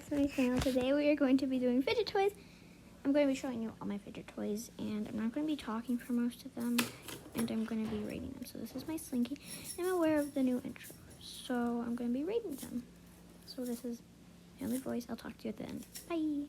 back to my channel. Today we are going to be doing fidget toys. I'm going to be showing you all my fidget toys, and I'm not going to be talking for most of them, and I'm going to be rating them. So this is my Slinky. I'm aware of the new intro, so I'm going to be rating them. So this is my only voice. I'll talk to you at the end. Bye!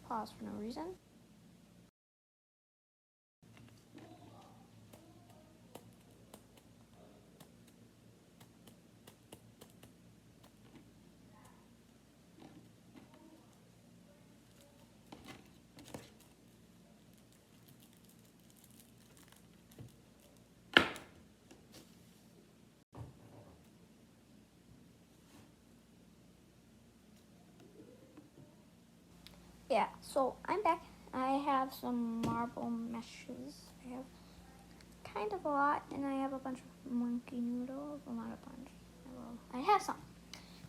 Pause for no reason. Yeah, so I'm back. I have some marble meshes. I have kind of a lot, and I have a bunch of monkey noodles. Well, not a bunch. I have some.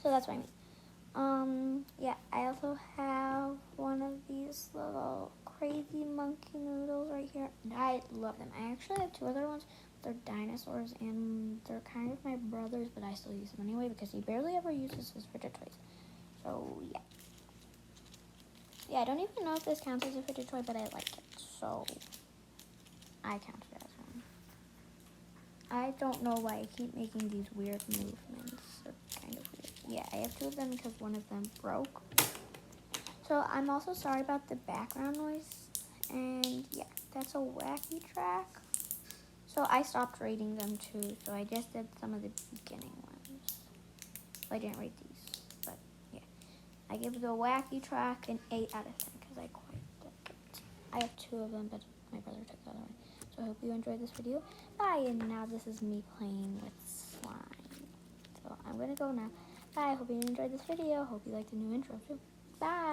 So that's what I mean. Yeah, I also have one of these little crazy monkey noodles right here, and I love them. I actually have two other ones. They're dinosaurs, and they're kind of my brother's, but I still use them anyway because he barely ever uses his fidget toys. So, yeah. Yeah, I don't even know if this counts as a fidget toy, but I like it, so I count it as one. I don't know why I keep making these weird movements. They're kind of weird. Yeah, I have two of them because one of them broke. So I'm also sorry about the background noise. And yeah, that's a wacky track. So I stopped rating them too, so I just did some of the beginning ones. I didn't rate these, but yeah. I give the wacky track an 8 out of 10 because I quite like it. I have two of them, but my brother took the other one. So I hope you enjoyed this video. Bye, and now this is me playing with slime. So I'm going to go now. Bye, I hope you enjoyed this video. Hope you liked the new intro too. Bye.